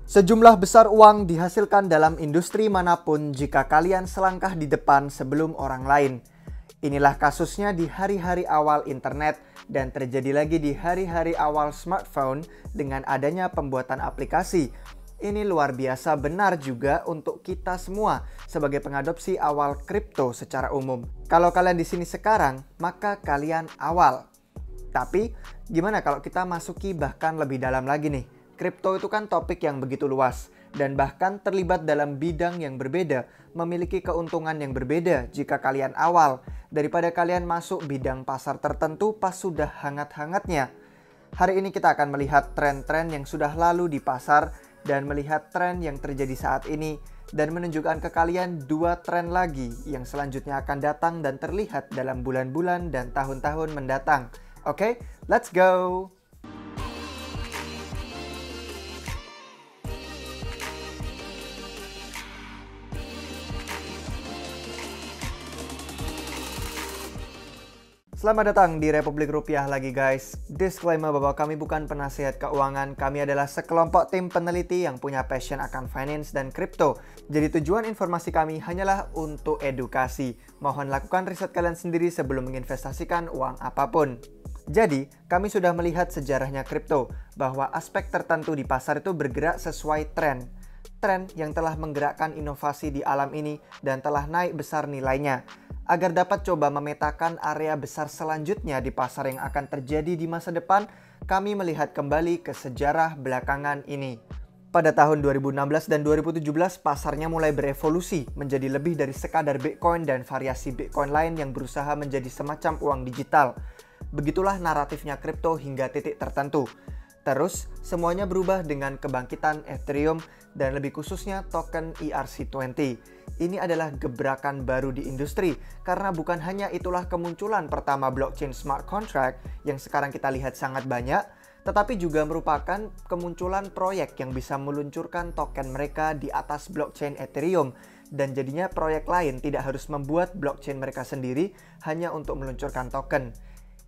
Sejumlah besar uang dihasilkan dalam industri manapun jika kalian selangkah di depan sebelum orang lain. Inilah kasusnya di hari-hari awal internet dan terjadi lagi di hari-hari awal smartphone dengan adanya pembuatan aplikasi. Ini luar biasa benar juga untuk kita semua sebagai pengadopsi awal kripto secara umum. Kalau kalian di sini sekarang, maka kalian awal. Tapi gimana kalau kita masuki bahkan lebih dalam lagi nih? Kripto itu kan topik yang begitu luas dan bahkan terlibat dalam bidang yang berbeda, memiliki keuntungan yang berbeda jika kalian awal daripada kalian masuk bidang pasar tertentu pas sudah hangat-hangatnya. Hari ini kita akan melihat tren-tren yang sudah lalu di pasar dan melihat tren yang terjadi saat ini dan menunjukkan ke kalian dua tren lagi yang selanjutnya akan datang dan terlihat dalam bulan-bulan dan tahun-tahun mendatang. Oke, let's go! Selamat datang di Republik Rupiah lagi guys. Disclaimer bahwa kami bukan penasihat keuangan, kami adalah sekelompok tim peneliti yang punya passion akan finance dan kripto. Jadi tujuan informasi kami hanyalah untuk edukasi. Mohon lakukan riset kalian sendiri sebelum menginvestasikan uang apapun. Jadi, kami sudah melihat sejarahnya kripto, bahwa aspek tertentu di pasar itu bergerak sesuai tren. Tren yang telah menggerakkan inovasi di alam ini dan telah naik besar nilainya. Agar dapat coba memetakan area besar selanjutnya di pasar yang akan terjadi di masa depan, kami melihat kembali ke sejarah belakangan ini. Pada tahun 2016 dan 2017, pasarnya mulai berevolusi menjadi lebih dari sekadar Bitcoin dan variasi Bitcoin lain yang berusaha menjadi semacam uang digital. Begitulah naratifnya kripto hingga titik tertentu. Terus, semuanya berubah dengan kebangkitan Ethereum dan lebih khususnya token ERC20. Ini adalah gebrakan baru di industri karena bukan hanya itulah kemunculan pertama blockchain smart contract yang sekarang kita lihat sangat banyak, tetapi juga merupakan kemunculan proyek yang bisa meluncurkan token mereka di atas blockchain Ethereum dan jadinya proyek lain tidak harus membuat blockchain mereka sendiri hanya untuk meluncurkan token.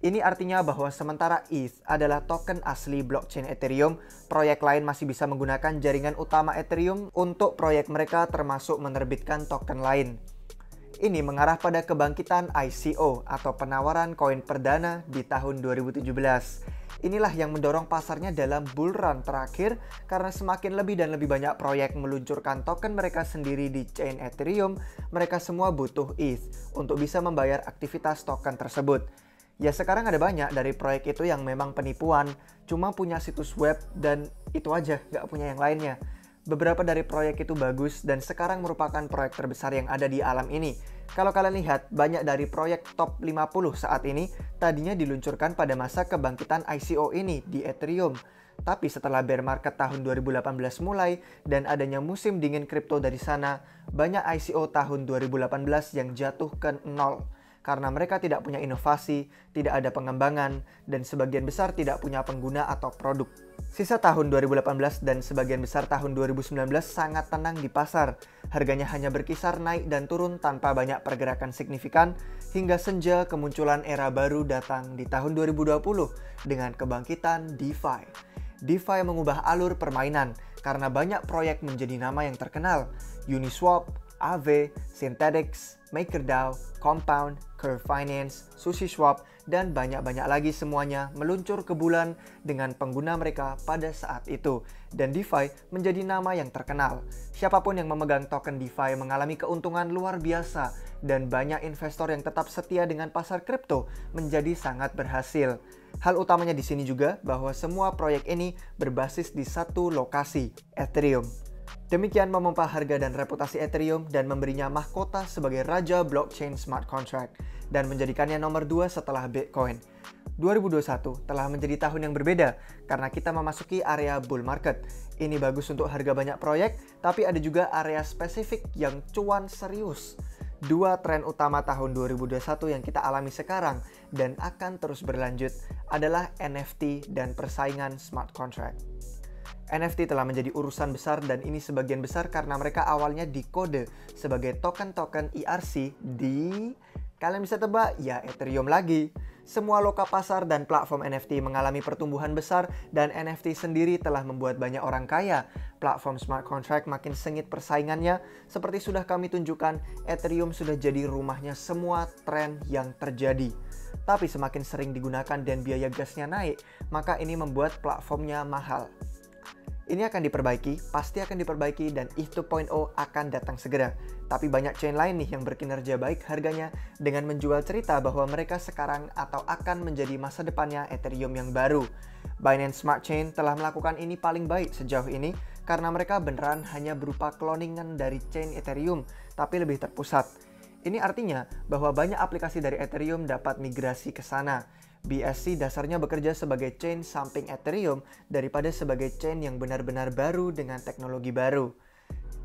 Ini artinya bahwa sementara ETH adalah token asli blockchain Ethereum, proyek lain masih bisa menggunakan jaringan utama Ethereum untuk proyek mereka termasuk menerbitkan token lain. Ini mengarah pada kebangkitan ICO atau penawaran koin perdana di tahun 2017. Inilah yang mendorong pasarnya dalam bull run terakhir karena semakin lebih dan lebih banyak proyek meluncurkan token mereka sendiri di chain Ethereum, mereka semua butuh ETH untuk bisa membayar aktivitas token tersebut. Ya sekarang ada banyak dari proyek itu yang memang penipuan, cuma punya situs web dan itu aja, nggak punya yang lainnya. Beberapa dari proyek itu bagus dan sekarang merupakan proyek terbesar yang ada di alam ini. Kalau kalian lihat, banyak dari proyek top 50 saat ini tadinya diluncurkan pada masa kebangkitan ICO ini di Ethereum. Tapi setelah bear market tahun 2018 mulai dan adanya musim dingin kripto dari sana, banyak ICO tahun 2018 yang jatuh ke nol. Karena mereka tidak punya inovasi, tidak ada pengembangan, dan sebagian besar tidak punya pengguna atau produk. Sisa tahun 2018 dan sebagian besar tahun 2019 sangat tenang di pasar. Harganya hanya berkisar naik dan turun tanpa banyak pergerakan signifikan, hingga senja kemunculan era baru datang di tahun 2020 dengan kebangkitan DeFi. DeFi mengubah alur permainan karena banyak proyek menjadi nama yang terkenal. Uniswap, Aave, Synthetix, MakerDAO, Compound, Curve Finance, SushiSwap, dan banyak-banyak lagi semuanya meluncur ke bulan dengan pengguna mereka pada saat itu. Dan DeFi menjadi nama yang terkenal. Siapapun yang memegang token DeFi mengalami keuntungan luar biasa dan banyak investor yang tetap setia dengan pasar kripto menjadi sangat berhasil. Hal utamanya di sini juga bahwa semua proyek ini berbasis di satu lokasi, Ethereum. Demikian memompa harga dan reputasi Ethereum dan memberinya mahkota sebagai raja blockchain smart contract dan menjadikannya nomor 2 setelah Bitcoin. 2021 telah menjadi tahun yang berbeda karena kita memasuki area bull market. Ini bagus untuk harga banyak proyek, tapi ada juga area spesifik yang cuan serius. Dua tren utama tahun 2021 yang kita alami sekarang dan akan terus berlanjut adalah NFT dan persaingan smart contract. NFT telah menjadi urusan besar dan ini sebagian besar karena mereka awalnya dikode sebagai token-token ERC di, kalian bisa tebak, ya Ethereum lagi. Semua loka pasar dan platform NFT mengalami pertumbuhan besar dan NFT sendiri telah membuat banyak orang kaya. platform smart contract makin sengit persaingannya, seperti sudah kami tunjukkan, Ethereum sudah jadi rumahnya semua tren yang terjadi. Tapi semakin sering digunakan dan biaya gasnya naik, maka ini membuat platformnya mahal. Ini akan diperbaiki, pasti akan diperbaiki, dan ETH 2.0 akan datang segera. Tapi banyak chain lain nih yang berkinerja baik harganya dengan menjual cerita bahwa mereka sekarang atau akan menjadi masa depannya Ethereum yang baru. Binance Smart Chain telah melakukan ini paling baik sejauh ini karena mereka beneran hanya berupa cloningan dari chain Ethereum, tapi lebih terpusat. Ini artinya bahwa banyak aplikasi dari Ethereum dapat migrasi ke sana. BSC dasarnya bekerja sebagai chain samping Ethereum daripada sebagai chain yang benar-benar baru dengan teknologi baru.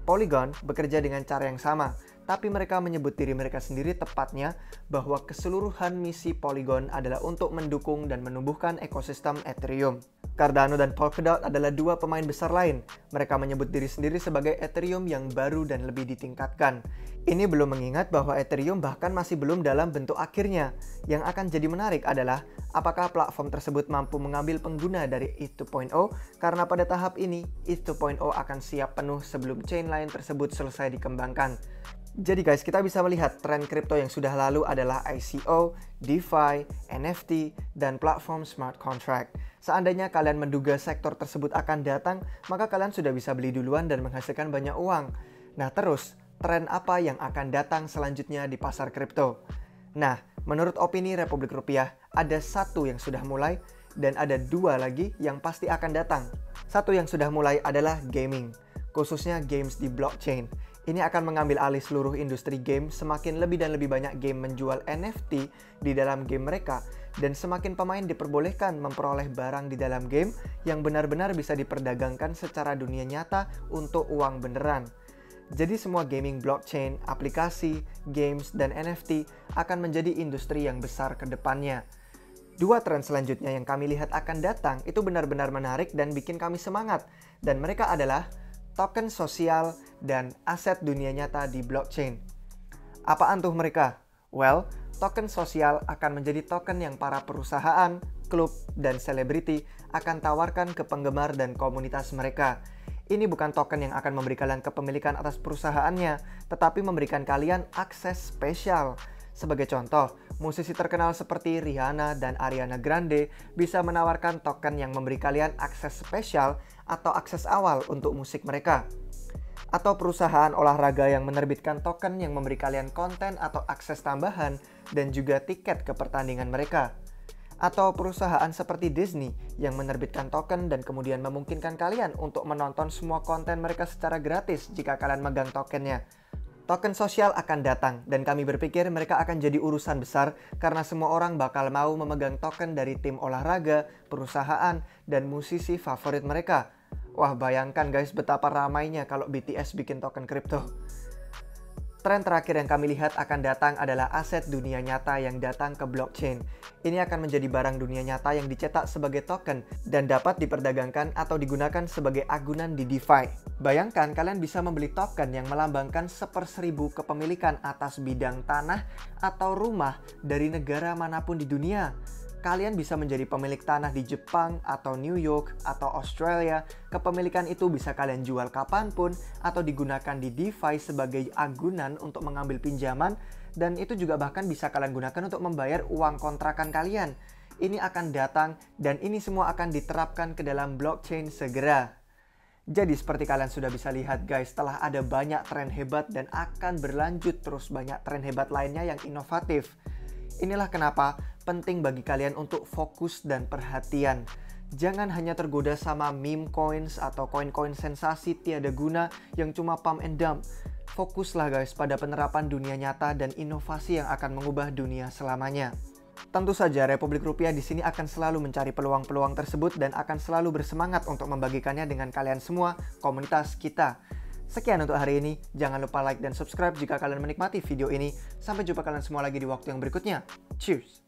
Polygon bekerja dengan cara yang sama, tapi mereka menyebut diri mereka sendiri tepatnya bahwa keseluruhan misi Polygon adalah untuk mendukung dan menumbuhkan ekosistem Ethereum. Cardano dan Polkadot adalah dua pemain besar lain. Mereka menyebut diri sendiri sebagai Ethereum yang baru dan lebih ditingkatkan. Ini belum mengingat bahwa Ethereum bahkan masih belum dalam bentuk akhirnya. Yang akan jadi menarik adalah apakah platform tersebut mampu mengambil pengguna dari ETH 2.0 karena pada tahap ini ETH 2.0 akan siap penuh sebelum chain lain tersebut selesai dikembangkan. Jadi guys, kita bisa melihat tren kripto yang sudah lalu adalah ICO, DeFi, NFT, dan platform smart contract. Seandainya kalian menduga sektor tersebut akan datang, maka kalian sudah bisa beli duluan dan menghasilkan banyak uang. Nah terus, tren apa yang akan datang selanjutnya di pasar kripto? Nah, menurut opini Republik Rupiah, ada satu yang sudah mulai, dan ada dua lagi yang pasti akan datang. Satu yang sudah mulai adalah gaming, khususnya games di blockchain. Ini akan mengambil alih seluruh industri game, semakin lebih dan lebih banyak game menjual NFT di dalam game mereka, dan semakin pemain diperbolehkan memperoleh barang di dalam game yang benar-benar bisa diperdagangkan secara dunia nyata untuk uang beneran. Jadi semua gaming blockchain, aplikasi, games, dan NFT akan menjadi industri yang besar ke depannya. Dua tren selanjutnya yang kami lihat akan datang itu benar-benar menarik dan bikin kami semangat, dan mereka adalah token sosial dan aset dunia nyata di blockchain. Apaan tuh mereka? Well, token sosial akan menjadi token yang para perusahaan, klub, dan selebriti akan tawarkan ke penggemar dan komunitas mereka. Ini bukan token yang akan memberi kalian kepemilikan atas perusahaannya, tetapi memberikan kalian akses spesial. Sebagai contoh, musisi terkenal seperti Rihanna dan Ariana Grande bisa menawarkan token yang memberi kalian akses spesial atau akses awal untuk musik mereka. Atau perusahaan olahraga yang menerbitkan token yang memberi kalian konten atau akses tambahan dan juga tiket ke pertandingan mereka. Atau perusahaan seperti Disney yang menerbitkan token dan kemudian memungkinkan kalian untuk menonton semua konten mereka secara gratis jika kalian megang tokennya. Token sosial akan datang dan kami berpikir mereka akan jadi urusan besar karena semua orang bakal mau memegang token dari tim olahraga, perusahaan, dan musisi favorit mereka. Wah, bayangkan guys betapa ramainya kalau BTS bikin token kripto. Tren terakhir yang kami lihat akan datang adalah aset dunia nyata yang datang ke blockchain. Ini akan menjadi barang dunia nyata yang dicetak sebagai token dan dapat diperdagangkan atau digunakan sebagai agunan di DeFi. Bayangkan kalian bisa membeli token yang melambangkan 1/1000 kepemilikan atas bidang tanah atau rumah dari negara manapun di dunia. Kalian bisa menjadi pemilik tanah di Jepang atau New York atau Australia. Kepemilikan itu bisa kalian jual kapanpun atau digunakan di DeFi sebagai agunan untuk mengambil pinjaman, dan itu juga bahkan bisa kalian gunakan untuk membayar uang kontrakan kalian. Ini akan datang dan ini semua akan diterapkan ke dalam blockchain segera. Jadi seperti kalian sudah bisa lihat guys, setelah ada banyak tren hebat dan akan berlanjut terus banyak tren hebat lainnya yang inovatif. Inilah kenapa penting bagi kalian untuk fokus dan perhatian. Jangan hanya tergoda sama meme coins atau koin-koin sensasi tiada guna yang cuma pump and dump. Fokuslah guys pada penerapan dunia nyata dan inovasi yang akan mengubah dunia selamanya. Tentu saja Republik Rupiah di sini akan selalu mencari peluang-peluang tersebut dan akan selalu bersemangat untuk membagikannya dengan kalian semua, komunitas kita. Sekian untuk hari ini, jangan lupa like dan subscribe jika kalian menikmati video ini. Sampai jumpa kalian semua lagi di waktu yang berikutnya. Cheers!